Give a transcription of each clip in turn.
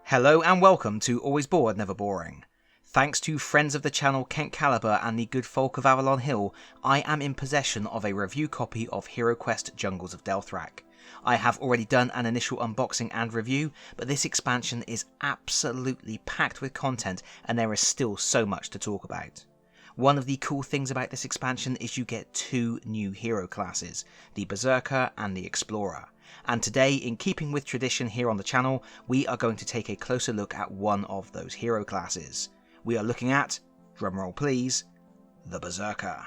Hello and welcome to Always Bored, Never Boring. Thanks to friends of the channel Kaliber and the good folk of Avalon Hill, I am in possession of a review copy of HeroQuest Jungles of Delthrak. I have already done an initial unboxing and review, but this expansion is absolutely packed with content and there is still so much to talk about. One of the cool things about this expansion is you get two new hero classes, the Berserker and the Explorer. And today, in keeping with tradition here on the channel, we are going to take a closer look at one of those hero classes. We are looking at, drumroll please, the Berserker.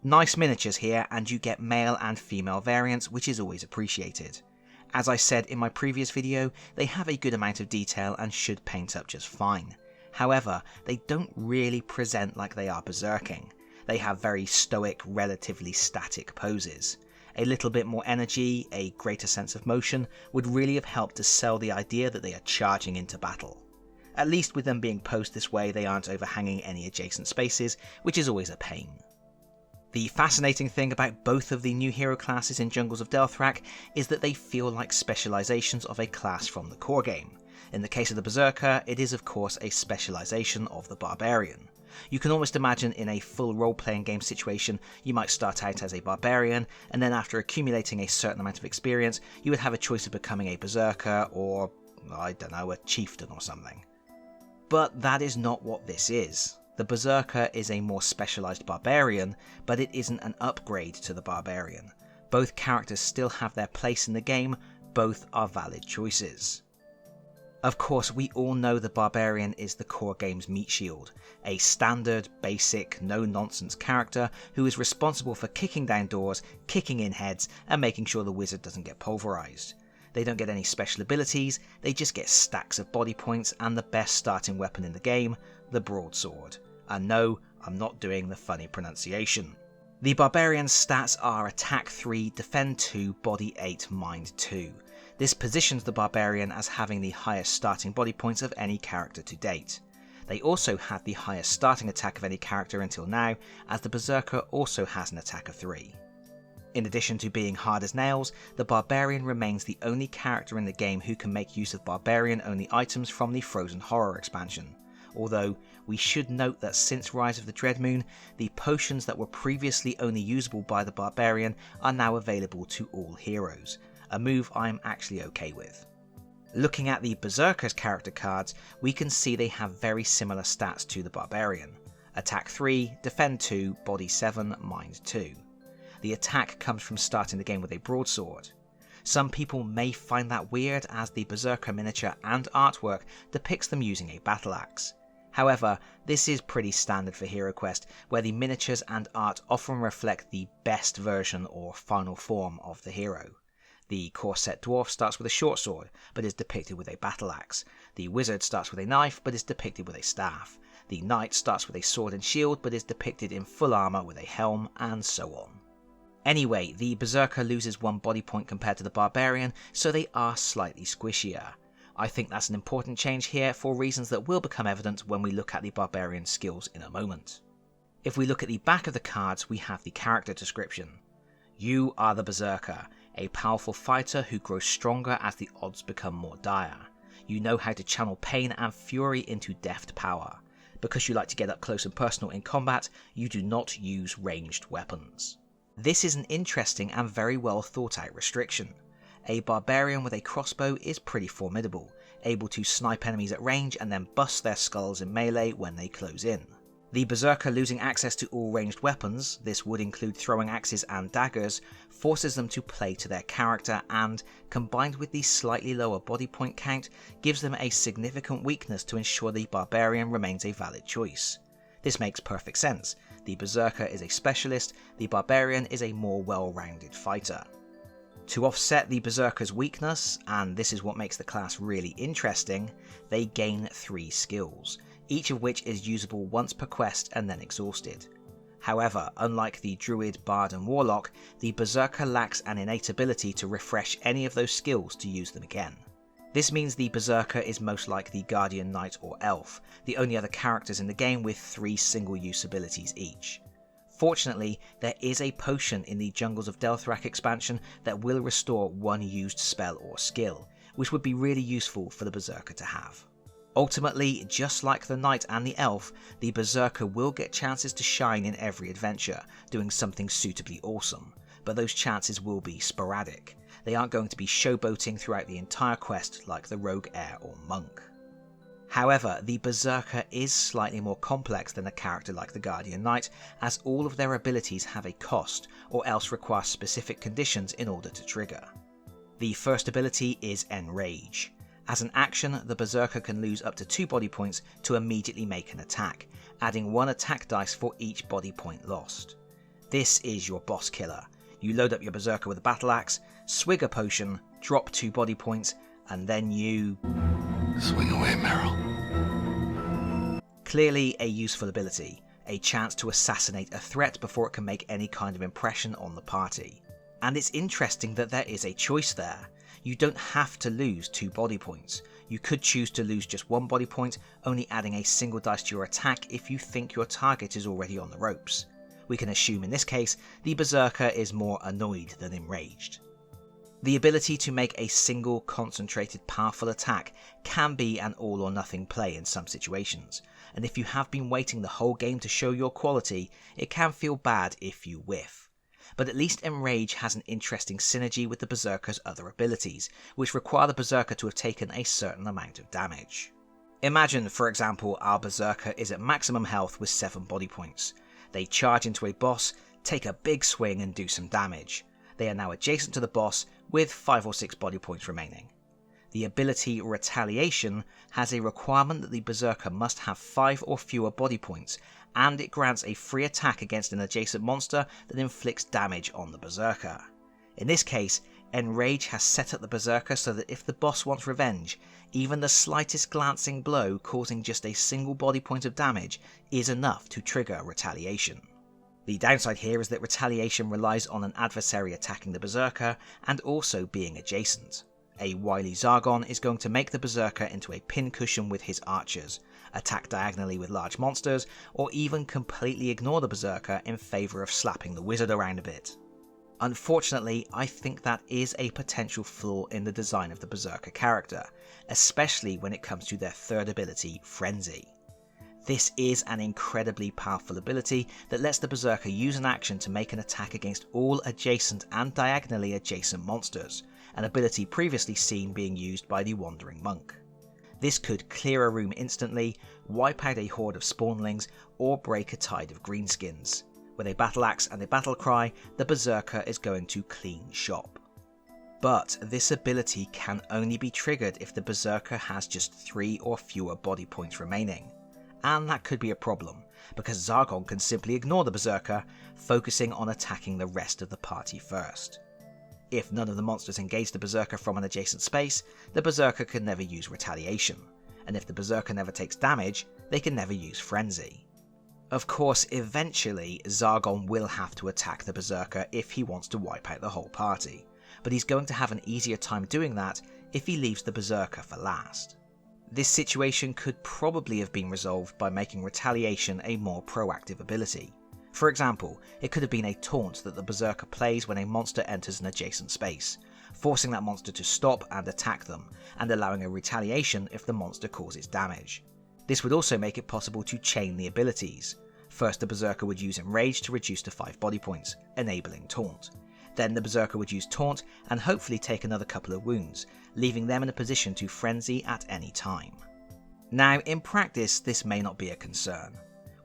Nice miniatures here, and you get male and female variants, which is always appreciated. As I said in my previous video, they have a good amount of detail and should paint up just fine. However, they don't really present like they are berserking. They have very stoic, relatively static poses. A little bit more energy, a greater sense of motion, would really have helped to sell the idea that they are charging into battle. At least with them being posed this way, they aren't overhanging any adjacent spaces, which is always a pain. The fascinating thing about both of the new hero classes in Jungles of Delthrak is that they feel like specializations of a class from the core game. In the case of the Berserker, it is of course a specialization of the Barbarian. You can almost imagine in a full role-playing game situation, you might start out as a Barbarian, and then after accumulating a certain amount of experience, you would have a choice of becoming a Berserker or, I don't know, a Chieftain or something. But that is not what this is. The Berserker is a more specialized Barbarian, but it isn't an upgrade to the Barbarian. Both characters still have their place in the game, both are valid choices. Of course, we all know the Barbarian is the core game's meat shield, a standard, basic, no-nonsense character who is responsible for kicking down doors, kicking in heads, and making sure the wizard doesn't get pulverized. They don't get any special abilities, they just get stacks of body points and the best starting weapon in the game, the broadsword. And no, I'm not doing the funny pronunciation. The Barbarian's stats are Attack 3, Defend 2, Body 8, Mind 2. This positions the Barbarian as having the highest starting body points of any character to date. They also had the highest starting attack of any character until now, as the Berserker also has an attack of 3. In addition to being hard as nails, the Barbarian remains the only character in the game who can make use of Barbarian-only items from the Frozen Horror expansion. Although, we should note that since Rise of the Dreadmoon, the potions that were previously only usable by the Barbarian are now available to all heroes. A move I'm actually okay with. Looking at the Berserker's character cards, we can see they have very similar stats to the Barbarian. Attack 3, Defend 2, Body 7, Mind 2. The attack comes from starting the game with a broadsword. Some people may find that weird as the Berserker miniature and artwork depicts them using a battle axe. However, this is pretty standard for HeroQuest, where the miniatures and art often reflect the best version or final form of the hero. The corset dwarf starts with a short sword, but is depicted with a battle axe. The wizard starts with a knife, but is depicted with a staff. The knight starts with a sword and shield, but is depicted in full armor with a helm, and so on. Anyway, the Berserker loses 1 body point compared to the Barbarian, so they are slightly squishier. I think that's an important change here for reasons that will become evident when we look at the Barbarian's skills in a moment. If we look at the back of the cards, we have the character description. You are the Berserker, a powerful fighter who grows stronger as the odds become more dire. You know how to channel pain and fury into deft power. Because you like to get up close and personal in combat, you do not use ranged weapons. This is an interesting and very well thought out restriction. A Barbarian with a crossbow is pretty formidable, able to snipe enemies at range and then bust their skulls in melee when they close in. The Berserker losing access to all ranged weapons, this would include throwing axes and daggers, forces them to play to their character and, combined with the slightly lower body point count, gives them a significant weakness to ensure the Barbarian remains a valid choice. This makes perfect sense. The Berserker is a specialist, the Barbarian is a more well-rounded fighter. To offset the Berserker's weakness, and this is what makes the class really interesting, they gain 3 skills, each of which is usable once per quest and then exhausted. However, unlike the Druid, Bard and Warlock, the Berserker lacks an innate ability to refresh any of those skills to use them again. This means the Berserker is most like the Guardian Knight or Elf, the only other characters in the game with 3 single-use abilities each. Fortunately, there is a potion in the Jungles of Delthrak expansion that will restore 1 used spell or skill, which would be really useful for the Berserker to have. Ultimately, just like the Knight and the Elf, the Berserker will get chances to shine in every adventure, doing something suitably awesome, but those chances will be sporadic. They aren't going to be showboating throughout the entire quest like the Rogue Heir or Monk. However, the Berserker is slightly more complex than a character like the Guardian Knight, as all of their abilities have a cost, or else require specific conditions in order to trigger. The first ability is Enrage. As an action, the Berserker can lose up to 2 body points to immediately make an attack, adding 1 attack dice for each body point lost. This is your boss killer. You load up your Berserker with a battle axe, swig a potion, drop 2 body points, and then you... swing away, Meryl. Clearly a useful ability, a chance to assassinate a threat before it can make any kind of impression on the party. And it's interesting that there is a choice there. You don't have to lose 2 body points. You could choose to lose just 1 body point, only adding a single dice to your attack if you think your target is already on the ropes. We can assume in this case, the Berserker is more annoyed than enraged. The ability to make a single concentrated powerful attack can be an all or nothing play in some situations, and if you have been waiting the whole game to show your quality, it can feel bad if you whiff. But at least Enrage has an interesting synergy with the Berserker's other abilities, which require the Berserker to have taken a certain amount of damage. Imagine, for example, our Berserker is at maximum health with 7 body points. They charge into a boss, take a big swing and do some damage. They are now adjacent to the boss with 5 or 6 body points remaining. The ability Retaliation has a requirement that the Berserker must have 5 or fewer body points, and it grants a free attack against an adjacent monster that inflicts damage on the Berserker. In this case, Enrage has set up the Berserker so that if the boss wants revenge, even the slightest glancing blow causing just a single body point of damage is enough to trigger Retaliation. The downside here is that Retaliation relies on an adversary attacking the Berserker and also being adjacent. A wily Zargon is going to make the Berserker into a pincushion with his archers, attack diagonally with large monsters, or even completely ignore the Berserker in favour of slapping the wizard around a bit. Unfortunately, I think that is a potential flaw in the design of the Berserker character, especially when it comes to their third ability, Frenzy. This is an incredibly powerful ability that lets the Berserker use an action to make an attack against all adjacent and diagonally adjacent monsters, an ability previously seen being used by the Wandering Monk. This could clear a room instantly, wipe out a horde of spawnlings, or break a tide of greenskins. With a battle axe and a battle cry, the Berserker is going to clean shop. But this ability can only be triggered if the Berserker has just 3 or fewer body points remaining. And that could be a problem, because Zargon can simply ignore the Berserker, focusing on attacking the rest of the party first. If none of the monsters engage the Berserker from an adjacent space, the Berserker can never use Retaliation, and if the Berserker never takes damage, they can never use Frenzy. Of course, eventually, Zargon will have to attack the Berserker if he wants to wipe out the whole party, but he's going to have an easier time doing that if he leaves the Berserker for last. This situation could probably have been resolved by making Retaliation a more proactive ability. For example, it could have been a taunt that the Berserker plays when a monster enters an adjacent space, forcing that monster to stop and attack them, and allowing a retaliation if the monster causes damage. This would also make it possible to chain the abilities. First, the Berserker would use Enrage to reduce to 5 body points, enabling Taunt. Then the Berserker would use Taunt and hopefully take another couple of wounds, leaving them in a position to frenzy at any time. Now, in practice, this may not be a concern.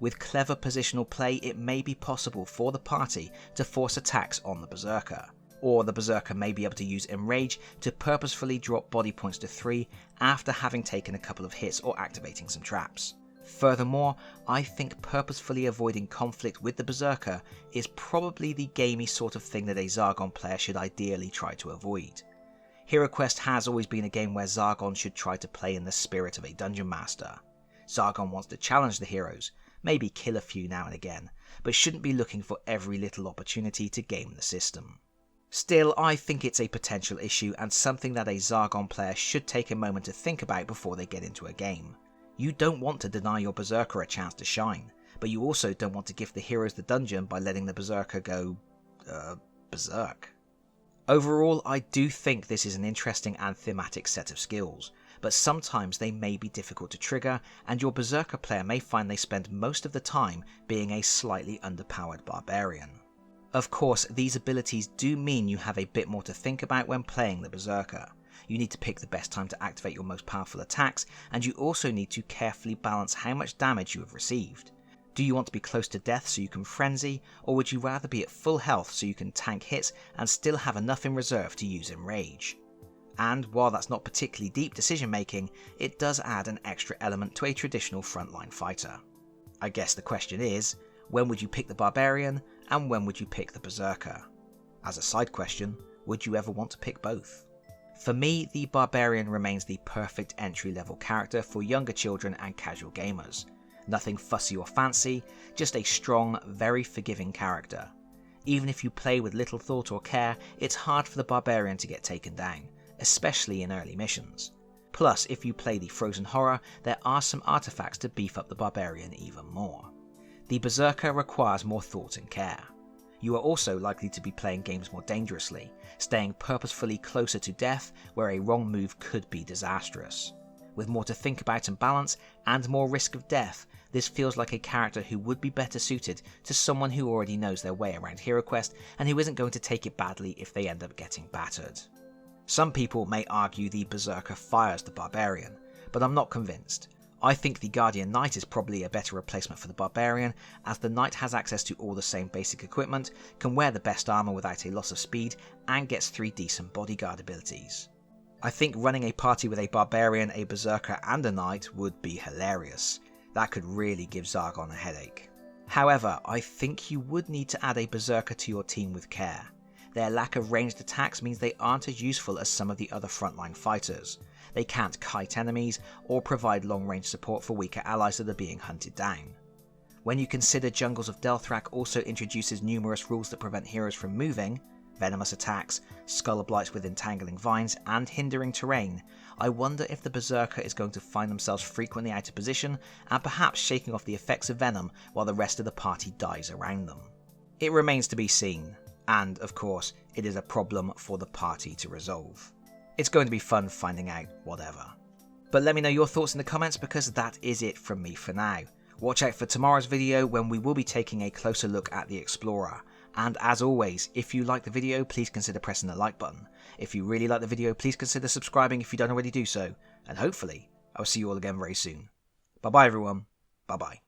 With clever positional play, it may be possible for the party to force attacks on the Berserker, or the Berserker may be able to use Enrage to purposefully drop body points to 3 after having taken a couple of hits or activating some traps. Furthermore, I think purposefully avoiding conflict with the Berserker is probably the gamey sort of thing that a Zargon player should ideally try to avoid. HeroQuest has always been a game where Zargon should try to play in the spirit of a dungeon master. Zargon wants to challenge the heroes, maybe kill a few now and again, but shouldn't be looking for every little opportunity to game the system. Still, I think it's a potential issue and something that a Zargon player should take a moment to think about before they get into a game. You don't want to deny your Berserker a chance to shine, but you also don't want to give the heroes the dungeon by letting the Berserker go, berserk. Overall, I do think this is an interesting and thematic set of skills, but sometimes they may be difficult to trigger, and your Berserker player may find they spend most of the time being a slightly underpowered Barbarian. Of course, these abilities do mean you have a bit more to think about when playing the Berserker. You need to pick the best time to activate your most powerful attacks, and you also need to carefully balance how much damage you have received. Do you want to be close to death so you can frenzy, or would you rather be at full health so you can tank hits and still have enough in reserve to use in rage? And while that's not particularly deep decision making, it does add an extra element to a traditional frontline fighter. I guess the question is, when would you pick the Barbarian, and when would you pick the Berserker? As a side question, would you ever want to pick both? For me, the Barbarian remains the perfect entry level character for younger children and casual gamers. Nothing fussy or fancy, just a strong, very forgiving character. Even if you play with little thought or care, it's hard for the Barbarian to get taken down, especially in early missions. Plus, if you play the Frozen Horror, there are some artifacts to beef up the Barbarian even more. The Berserker requires more thought and care. You are also likely to be playing games more dangerously, staying purposefully closer to death where a wrong move could be disastrous. With more to think about and balance, and more risk of death, this feels like a character who would be better suited to someone who already knows their way around HeroQuest and who isn't going to take it badly if they end up getting battered. Some people may argue the Berserker fires the Barbarian, but I'm not convinced. I think the Guardian Knight is probably a better replacement for the Barbarian, as the Knight has access to all the same basic equipment, can wear the best armor without a loss of speed, and gets 3 decent bodyguard abilities. I think running a party with a Barbarian, a Berserker and a Knight would be hilarious. That could really give Zargon a headache. However, I think you would need to add a Berserker to your team with care. Their lack of ranged attacks means they aren't as useful as some of the other frontline fighters. They can't kite enemies, or provide long-range support for weaker allies that are being hunted down. When you consider Jungles of Delthrak also introduces numerous rules that prevent heroes from moving, venomous attacks, skull blights with entangling vines, and hindering terrain, I wonder if the Berserker is going to find themselves frequently out of position, and perhaps shaking off the effects of venom while the rest of the party dies around them. It remains to be seen, and of course, it is a problem for the party to resolve. It's going to be fun finding out whatever. But let me know your thoughts in the comments, because that is it from me for now. Watch out for tomorrow's video when we will be taking a closer look at the Explorer. And as always, if you like the video, please consider pressing the like button. If you really like the video, please consider subscribing if you don't already do so. And hopefully, I'll see you all again very soon. Bye bye everyone. Bye bye.